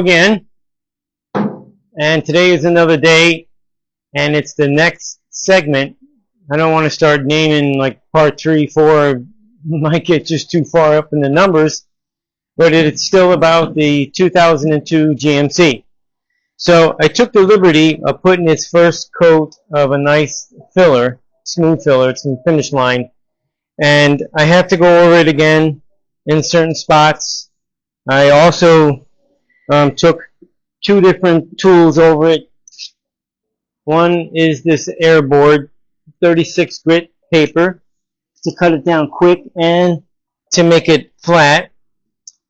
again, and today is another day, and it's the next segment. I don't want to start naming like part 3, 4, might get just too far up in the numbers, but it's still about the 2002 GMC. So I took the liberty of putting its first coat of a nice filler, smooth filler, it's in finish line, and I have to go over it again in certain spots. I also took 2 different tools over it. One is this airboard 36 grit paper to cut it down quick and to make it flat.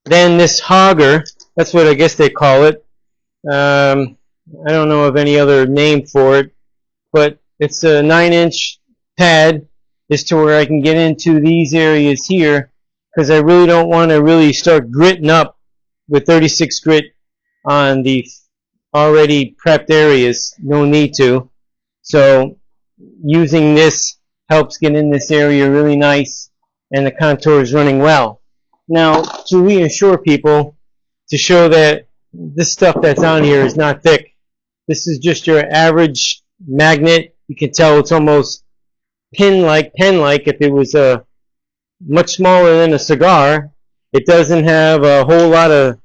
Then this hogger, that's what I guess they call it. I don't know of any other name for it, but it's a 9-inch pad as to where I can get into these areas here, because I really don't want to really start gritting up with 36 grit on the already prepped areas. No need to. So using this helps get in this area really nice, and the contour is running well. Now, to reassure people, to show that this stuff that's on here is not thick, this is just your average magnet. You can tell it's almost pen-like if it was much smaller than a cigar. It doesn't have a whole lot of,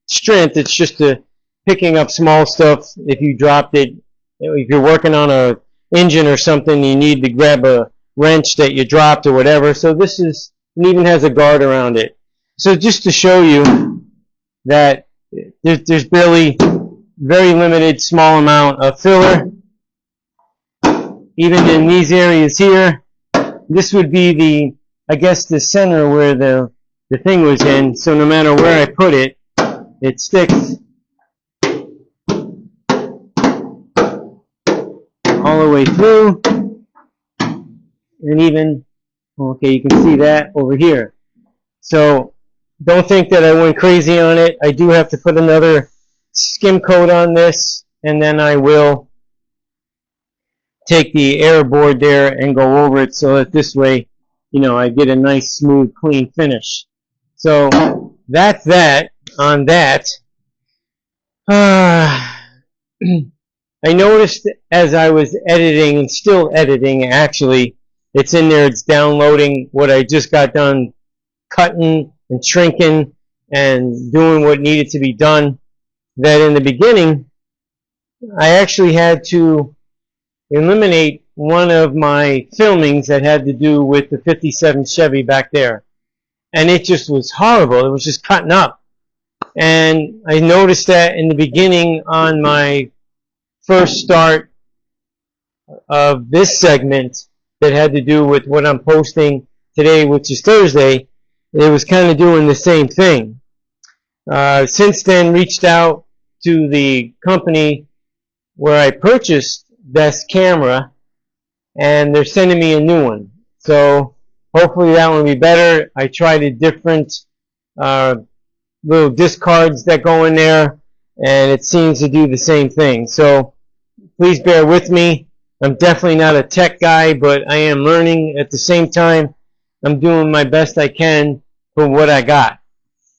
strength. It's just picking up small stuff. If you dropped it, if you're working on a engine or something, you need to grab a wrench that you dropped or whatever. So this is, it even has a guard around it. So just to show you that there's barely, very limited small amount of filler. Even in these areas here, this would be the, I guess, the center where the thing was in. So no matter where I put it, it sticks all the way through. And even, okay, you can see that over here. So don't think that I went crazy on it. I do have to put another skim coat on this, and then I will take the air board there and go over it so that this way, I get a nice, smooth, clean finish. So that's that on that. I noticed as I was editing, and still editing actually, it's in there, it's downloading what I just got done cutting and shrinking and doing what needed to be done, that in the beginning I actually had to eliminate one of my filmings that had to do with the 57 Chevy back there. And it just was horrible. It was just cutting up. And I noticed that in the beginning on my first start of this segment that had to do with what I'm posting today, which is Thursday, it was kind of doing the same thing. Since then, reached out to the company where I purchased this camera, and they're sending me a new one. So hopefully that one will be better. I tried a different little discards that go in there, and it seems to do the same thing. So please bear with me. I'm definitely not a tech guy, but I am learning. At the same time, I'm doing my best I can for what I got.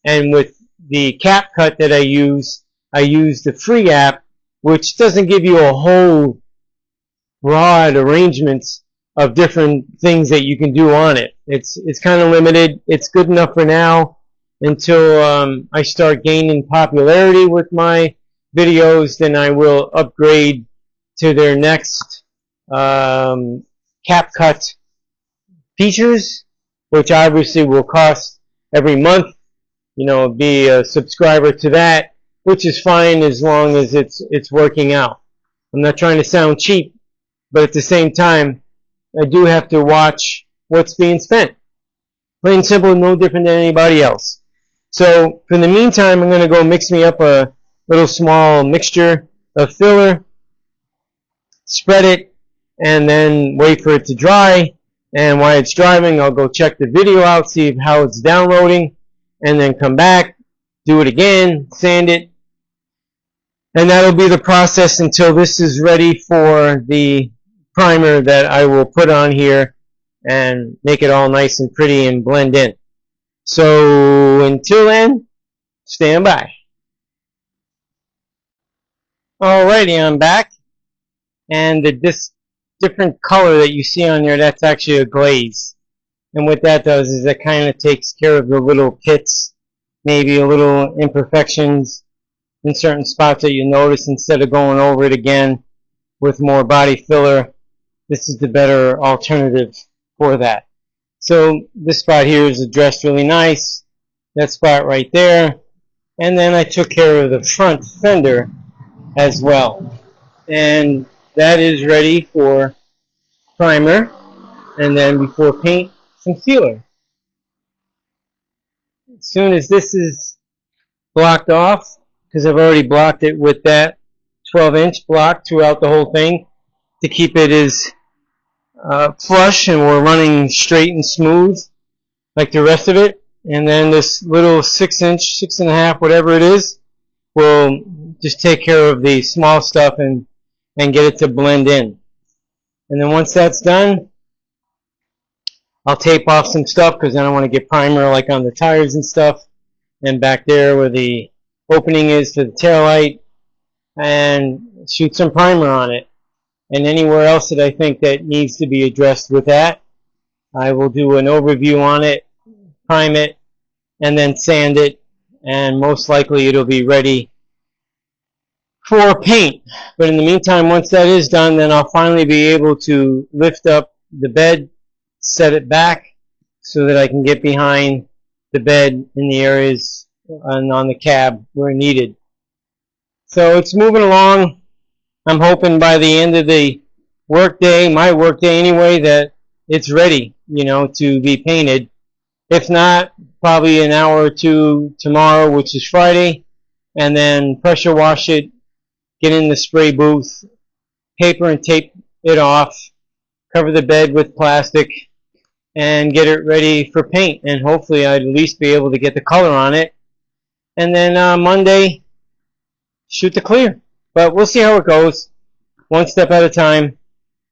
And with the CapCut that I use the free app, which doesn't give you a whole broad arrangements of different things that you can do on it. It's kind of limited. It's good enough for now until I start gaining popularity with my videos. Then I will upgrade to their next CapCut features, which obviously will cost every month. Be a subscriber to that, which is fine as long as it's working out. I'm not trying to sound cheap, but at the same time, I do have to watch what's being spent. Plain and simple, no different than anybody else. So for the meantime, I'm going to go mix me up a little small mixture of filler, spread it, and then wait for it to dry. And while it's drying, I'll go check the video out, see how it's downloading, and then come back, do it again, sand it, and that'll be the process until this is ready for the primer that I will put on here and make it all nice and pretty and blend in. So until then, stand by. Alrighty, I'm back, and this different color that you see on there, that's actually a glaze. And what that does is it kind of takes care of the little pits, maybe a little imperfections in certain spots that you notice. Instead of going over it again with more body filler, this is the better alternative for that. So this spot here is addressed really nice, that spot right there, and then I took care of the front fender as well. And that is ready for primer, and then before paint, some sealer. As soon as this is blocked off, because I've already blocked it with that 12-inch block throughout the whole thing to keep it as flush and we're running straight and smooth like the rest of it. And then this little 6-inch, 6.5, whatever it is, will just take care of the small stuff and get it to blend in. And then once that's done, I'll tape off some stuff because I don't want to get primer like on the tires and stuff. And back there where the opening is for the taillight, and shoot some primer on it. And anywhere else that I think that needs to be addressed with that, I will do an overview on it, prime it, and then sand it, and most likely it'll be ready for paint. But in the meantime, once that is done, then I'll finally be able to lift up the bed, set it back so that I can get behind the bed in the areas and on the cab where needed. So it's moving along. I'm hoping by the end of the workday, my workday anyway, that it's ready, to be painted. If not, probably an hour or two tomorrow, which is Friday, and then pressure wash it, get in the spray booth, paper and tape it off, cover the bed with plastic, and get it ready for paint. And hopefully I'd at least be able to get the color on it. And then Monday, shoot the clear. But we'll see how it goes, one step at a time.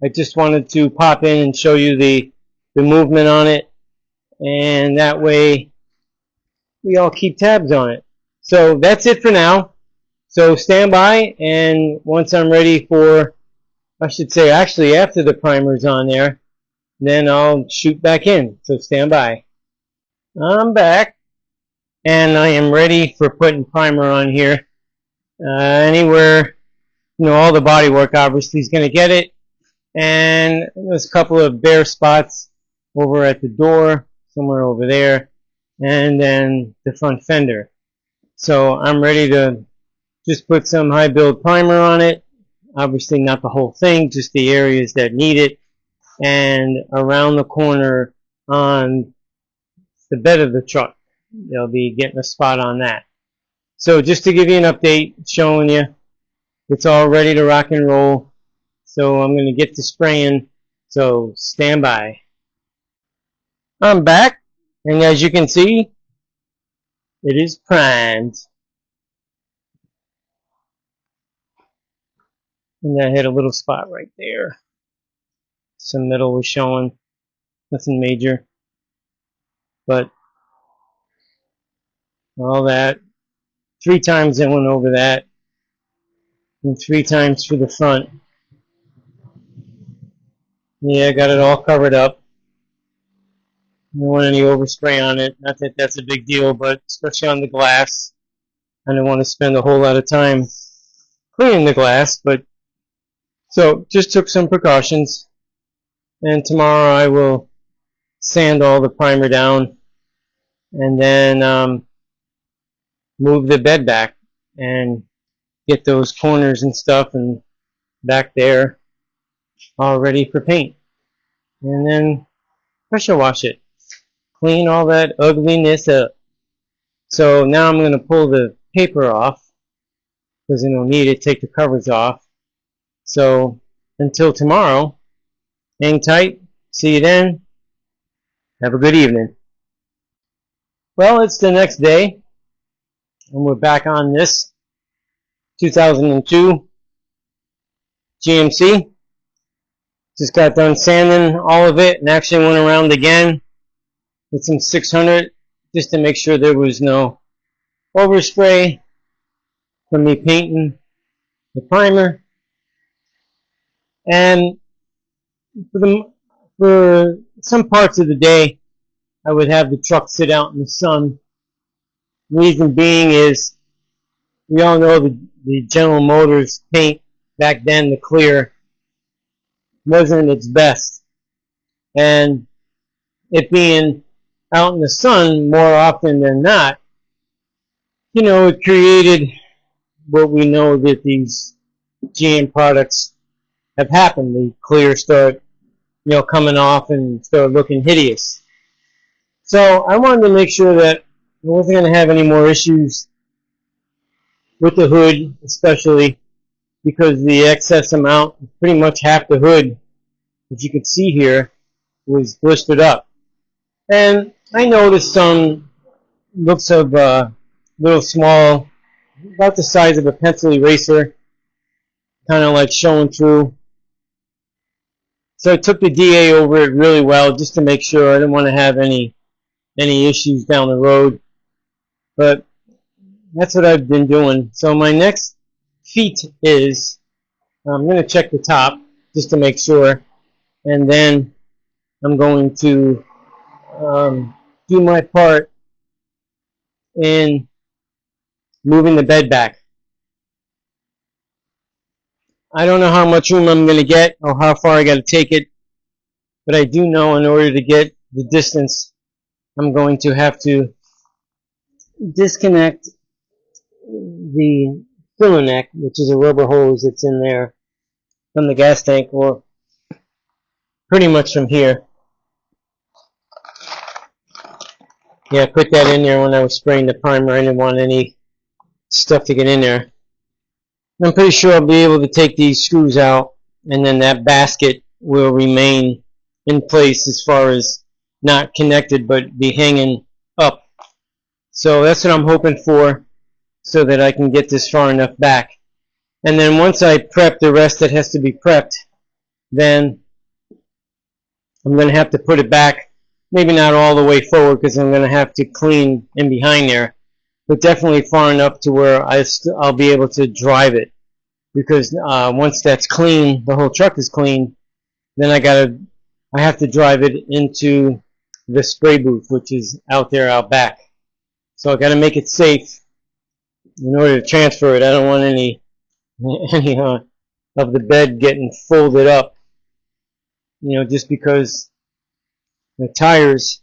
I just wanted to pop in and show you the movement on it, and that way we all keep tabs on it. So that's it for now. So stand by, and once I'm ready for, I should say actually after the primer's on there, then I'll shoot back in. So stand by. I'm back, and I am ready for putting primer on here. Anywhere, all the body work obviously is going to get it. And there's a couple of bare spots over at the door, somewhere over there, and then the front fender. So I'm ready to just put some high build primer on it. Obviously not the whole thing, just the areas that need it. And around the corner on the bed of the truck, they'll be getting a spot on that. So just to give you an update, showing you it's all ready to rock and roll. So I'm going to get to spraying, so stand by. I'm back, and as you can see, it is primed. And I had a little spot right there. Some metal was showing, nothing major. But all that, 3 times I went over that, and 3 times for the front. Yeah, I got it all covered up. I don't want any overspray on it. Not that that's a big deal, but especially on the glass, I don't want to spend a whole lot of time cleaning the glass. But so just took some precautions, and tomorrow I will sand all the primer down, and then move the bed back and get those corners and stuff and back there all ready for paint, and then pressure wash it, clean all that ugliness up. So now I'm going to pull the paper off because I don't need it, take the covers off. So until tomorrow, hang tight, see you then, have a good evening. Well, it's the next day, and we're back on this 2002 GMC. Just got done sanding all of it, and actually went around again with some 600 just to make sure there was no overspray from me painting. the primer. And for some parts of the day, I would have the truck sit out in the sun. Reason being is, we all know the General Motors paint back then, the clear, wasn't its best. And it being out in the sun more often than not, it created what we know that these GM products have happened. The clear start, coming off and start looking hideous. So I wanted to make sure that I wasn't going to have any more issues with the hood, especially because the excess amount, pretty much half the hood, as you can see here, was blistered up. And I noticed some looks of little small, about the size of a pencil eraser, kind of like showing through. So I took the DA over it really well just to make sure. I didn't want to have any issues down the road. But that's what I've been doing. So my next feat is, I'm going to check the top just to make sure. And then I'm going to do my part in moving the bed back. I don't know how much room I'm going to get or how far I got to take it, but I do know in order to get the distance, I'm going to have to disconnect the filler neck, which is a rubber hose that's in there, from the gas tank, or pretty much from here. Yeah, I put that in there when I was spraying the primer. I didn't want any stuff to get in there. I'm pretty sure I'll be able to take these screws out, and then that basket will remain in place as far as not connected but be hanging up. So that's what I'm hoping for, so that I can get this far enough back. And then once I prep the rest that has to be prepped, then I'm going to have to put it back, maybe not all the way forward because I'm going to have to clean in behind there, but definitely far enough to where I'll be able to drive it. Because once that's clean, the whole truck is clean, then I have to drive it into the spray booth, which is out there out back. So I got to make it safe in order to transfer it. I don't want any of the bed getting folded up, just because the tires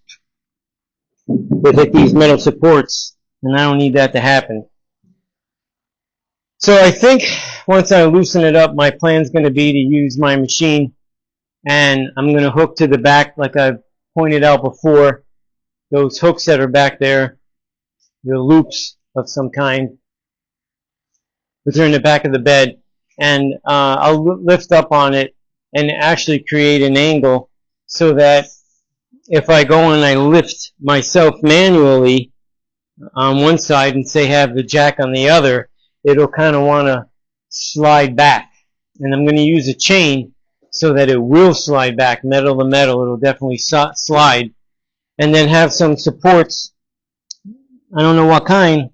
would hit these metal supports, and I don't need that to happen. So I think once I loosen it up, my plan is going to be to use my machine, and I'm going to hook to the back, like I pointed out before, those hooks that are back there, the loops of some kind, which are in the back of the bed, and I'll lift up on it and actually create an angle so that if I go and I lift myself manually on one side and say have the jack on the other, it'll kind of want to slide back. And I'm going to use a chain so that it will slide back, metal to metal. It'll definitely slide. And then have some supports, I don't know what kind,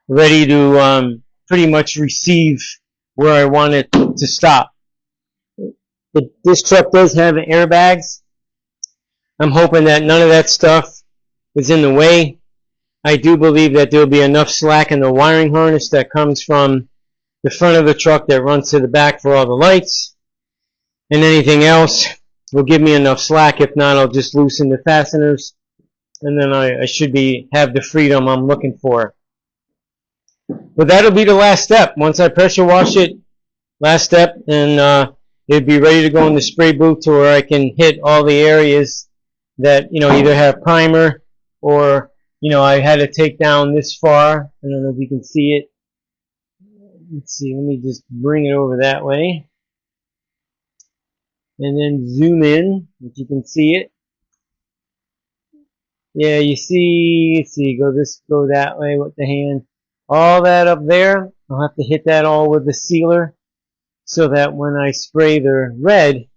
ready to pretty much receive where I want it to stop. But this truck does have airbags. I'm hoping that none of that stuff is in the way. I do believe that there will be enough slack in the wiring harness that comes from the front of the truck that runs to the back for all the lights. And anything else will give me enough slack. If not, I'll just loosen the fasteners. And then I should have the freedom I'm looking for. But that'll be the last step. Once I pressure wash it, last step, and it'll be ready to go in the spray booth to where I can hit all the areas that, either have primer or, I had to take down this far. I don't know if you can see it. Let's see, let me just bring it over that way. And then zoom in, if you can see it. Yeah, you see, let's see, go that way with the hand. All that up there, I'll have to hit that all with the sealer so that when I spray the red,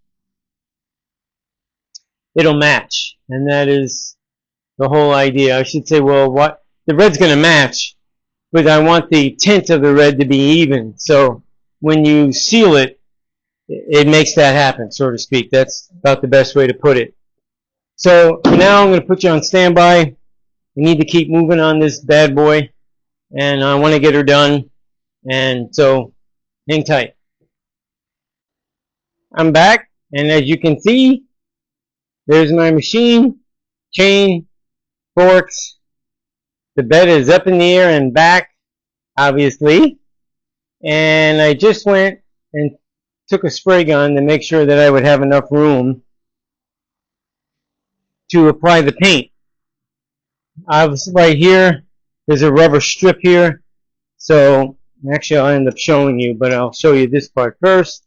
it'll match. And that is the whole idea. I should say, well, the red's going to match, but I want the tint of the red to be even. So when you seal it, it makes that happen, so to speak. That's about the best way to put it. So now I'm going to put you on standby. We need to keep moving on this bad boy, and I want to get her done. And so hang tight. I'm back, and as you can see, there's my machine, chain, forks. The bed is up in the air and back, obviously. And I just went and took a spray gun to make sure that I would have enough room to apply the paint. Right here, there's a rubber strip here. So actually I'll end up showing you, but I'll show you this part first.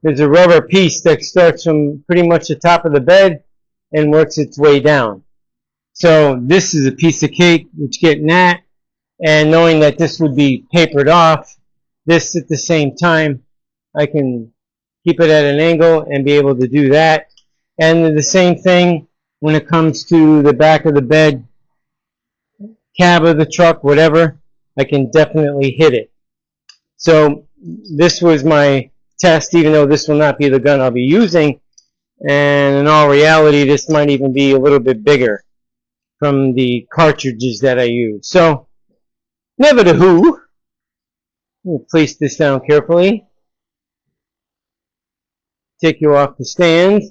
There's a rubber piece that starts from pretty much the top of the bed and works its way down. So this is a piece of cake, which getting that, and knowing that this would be papered off, this at the same time, I can keep it at an angle and be able to do that. And the same thing when it comes to the back of the bed, cab of the truck, whatever, I can definitely hit it. So this was my test, even though this will not be the gun I'll be using, and in all reality this might even be a little bit bigger from the cartridges that I use. So never the who. We'll place this down carefully, take you off the stand.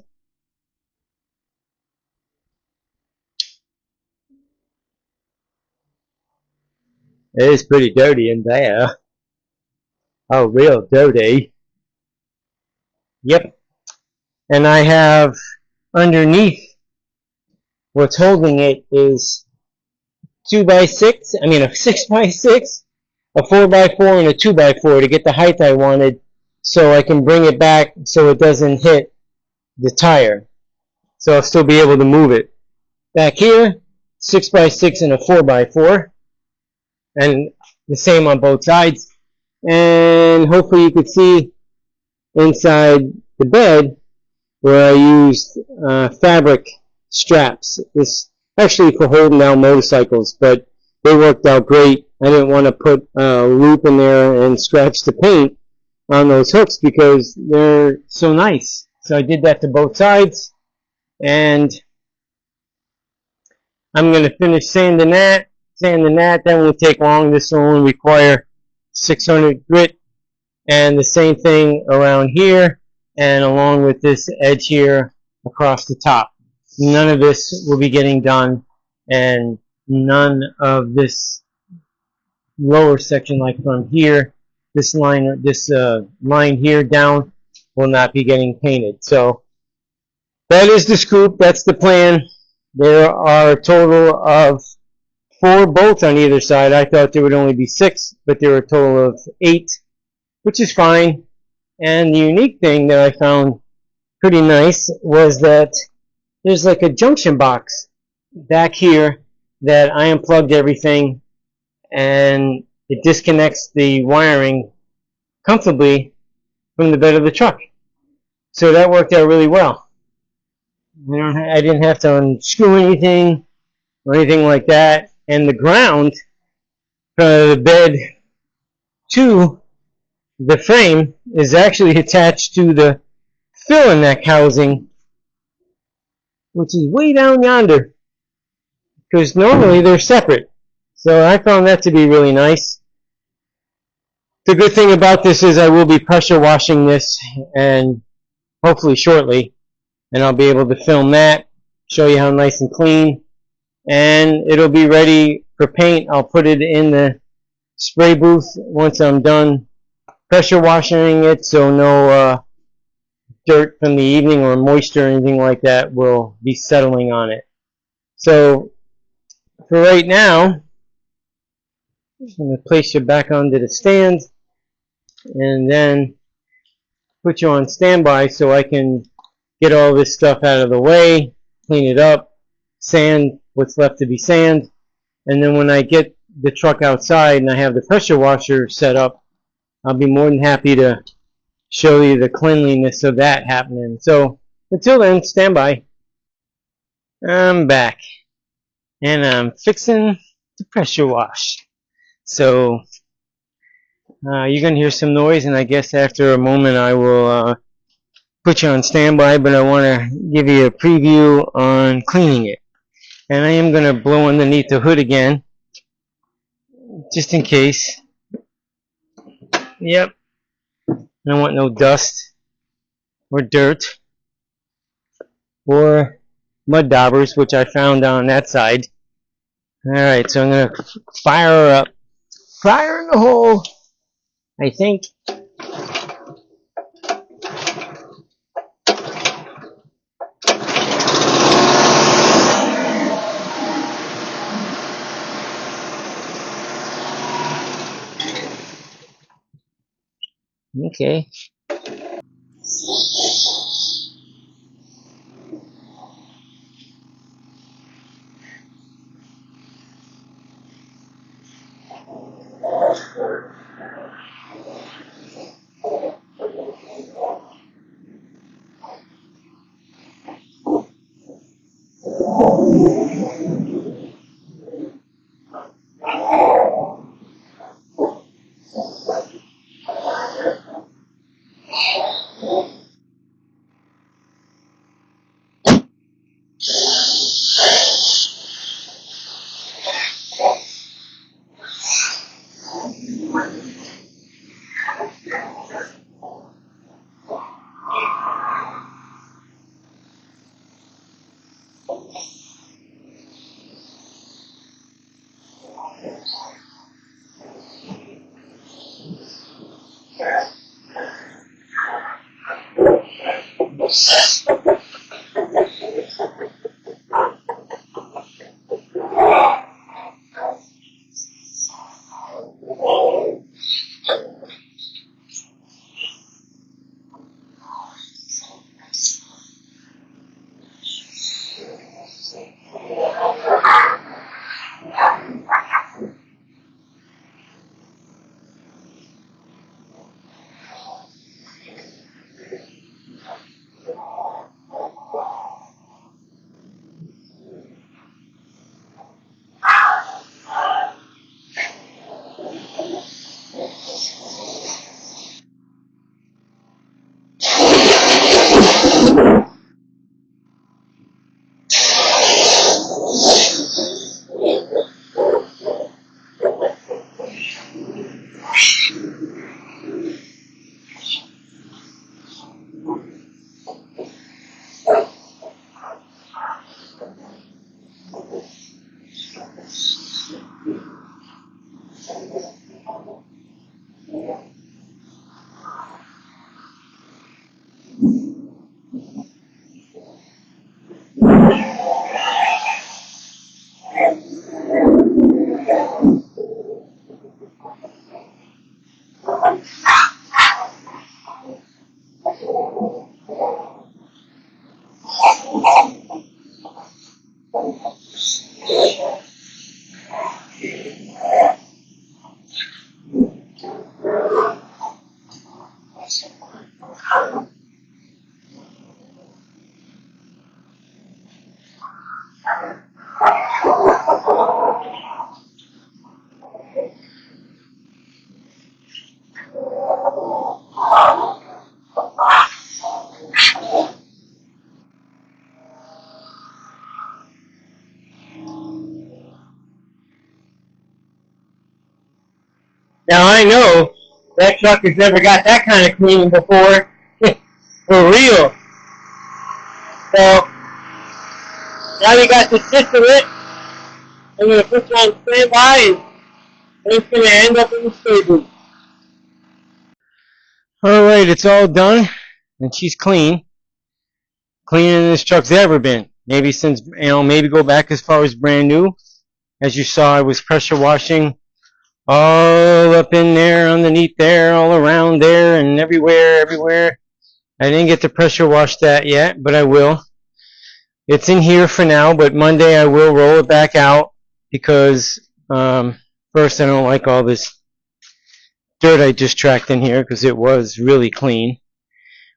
It is pretty dirty in there. Oh, real dirty. Yep. And I have underneath, what's holding it is 2x6, I mean a 6x6, a 4x4, and a 2x4 to get the height I wanted, so I can bring it back so it doesn't hit the tire. So I'll still be able to move it. Back here, 6x6 and a 4x4, and the same on both sides. And hopefully you could see inside the bed where I used fabric straps. This actually for holding down motorcycles, but they worked out great. I didn't want to put a loop in there and scratch the paint on those hooks because they're so nice. So I did that to both sides, and I'm going to finish sanding that. That won't take long. This will only require 600 grit, and the same thing around here and along with this edge here across the top. None of this will be getting done, and none of this lower section, like from here, this line here down, will not be getting painted. So that is the scoop. That's the plan. There are a total of 4 bolts on either side. I thought there would only be 6, but there are a total of 8, which is fine. And the unique thing that I found pretty nice was that there's like a junction box back here that I unplugged everything, and it disconnects the wiring comfortably from the bed of the truck. So that worked out really well. I didn't have to unscrew anything or anything like that. And the ground from the bed to the frame is actually attached to the fill neck housing, which is way down yonder, because normally they're separate. So I found that to be really nice. The good thing about this is I will be pressure washing this, and hopefully shortly, and I'll be able to film that, show you how nice and clean, and it'll be ready for paint. I'll put it in the spray booth once I'm done pressure washing it, so no dirt from the evening or moisture or anything like that will be settling on it. So for right now, I'm going to place you back onto the stand and then put you on standby so I can get all this stuff out of the way, clean it up, sand what's left to be sand, and then when I get the truck outside and I have the pressure washer set up, I'll be more than happy to show you the cleanliness of that happening. So until then, stand by. I'm back, and I'm fixing to pressure wash. So you're going to hear some noise, and I guess after a moment I will put you on standby, but I want to give you a preview on cleaning it. And I am going to blow underneath the hood again, just in case. Yep. I don't want no dust or dirt or mud daubers, which I found on that side. Alright, so I'm going to fire her up. Fire in the hole, I think. Okay. Now I know that truck has never got that kind of cleaning before. For real. So now we got the gist of it. I'm going to put you on standby, and it's going to end up in the spray booth. Alright, it's all done, and she's clean. Cleaner than this truck's ever been. Maybe since, maybe go back as far as brand new. As you saw, I was pressure washing all up in there, underneath there, all around there, and everywhere. I didn't get to pressure wash that yet, but I will. It's in here for now, but Monday I will roll it back out because first I don't like all this dirt I just tracked in here because it was really clean.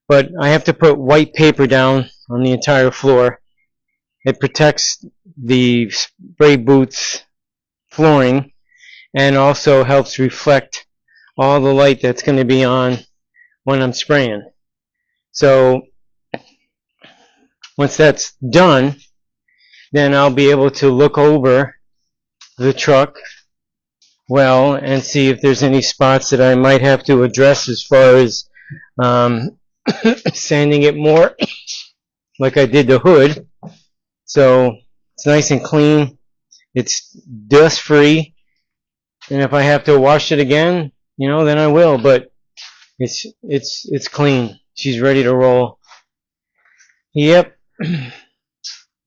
But I have to put white paper down on the entire floor. It protects the spray booths flooring, and also helps reflect all the light that's going to be on when I'm spraying. So once that's done, then I'll be able to look over the truck well and see if there's any spots that I might have to address as far as sanding it more like I did the hood. So it's nice and clean, it's dust free, and if I have to wash it again, you know, then I will, but it's clean. She's ready to roll. Yep.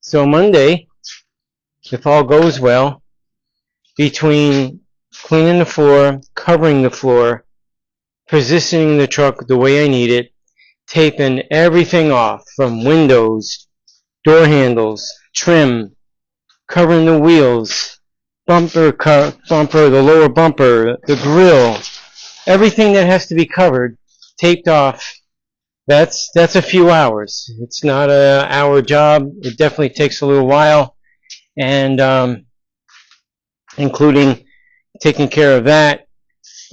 So Monday, if all goes well, between cleaning the floor, covering the floor, positioning the truck the way I need it, taping everything off from windows, door handles, trim, covering the wheels, bumper, the lower bumper, the grill, everything that has to be covered, taped off. That's a few hours. It's not an hour job. It definitely takes a little while, and including taking care of that.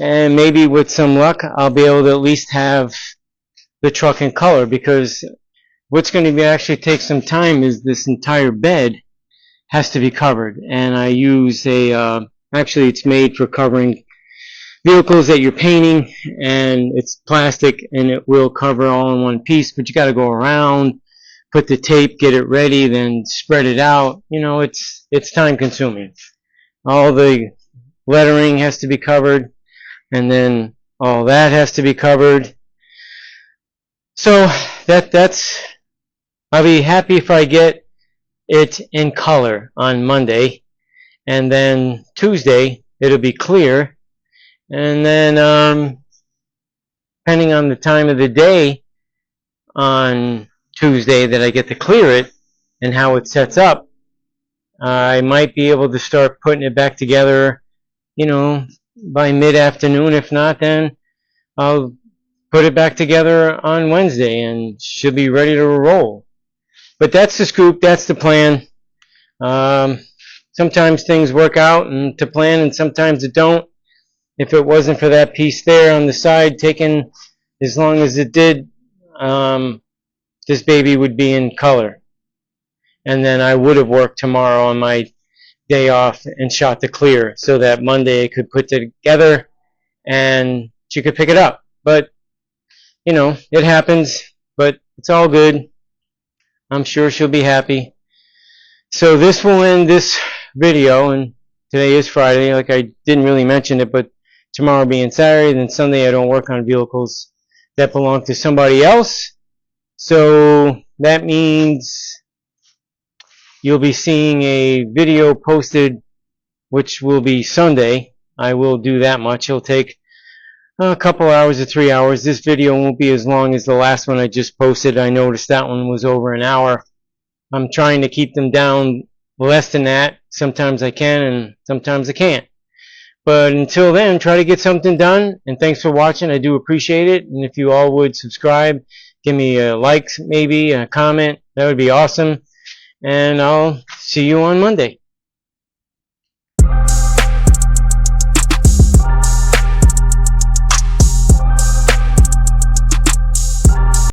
And maybe with some luck, I'll be able to at least have the truck in color, because what's going to be actually take some time is this entire bed has to be covered. And I use actually it's made for covering vehicles that you're painting, and it's plastic and it will cover all in one piece, but you got to go around, put the tape, get it ready, then spread it out. You know, it's time consuming. All the lettering has to be covered, and then all that has to be covered. So that's I'll be happy if I get it in color on Monday, and then Tuesday it'll be clear. And then, depending on the time of the day on Tuesday that I get to clear it and how it sets up, I might be able to start putting it back together, you know, by mid-afternoon. If not, then I'll put it back together on Wednesday and should be ready to roll. But that's the scoop. That's the plan. Sometimes things work out and to plan, and sometimes it don't. If it wasn't for that piece there on the side taking as long as it did, this baby would be in color. And then I would have worked tomorrow on my day off and shot the clear so that Monday I could put it together and she could pick it up. But, you know, it happens, but it's all good. I'm sure she'll be happy. So this will end this video, and today is Friday, like I didn't really mention it, but tomorrow being Saturday, then Sunday I don't work on vehicles that belong to somebody else. So that means you'll be seeing a video posted, which will be Sunday. I will do that much. It'll take a couple hours or 3 hours. This video won't be as long as the last one I just posted. I noticed that one was over an hour. I'm trying to keep them down less than that. Sometimes I can and sometimes I can't. But until then, try to get something done. And thanks for watching. I do appreciate it. And if you all would subscribe, give me a like, maybe a comment, that would be awesome. And I'll see you on Monday.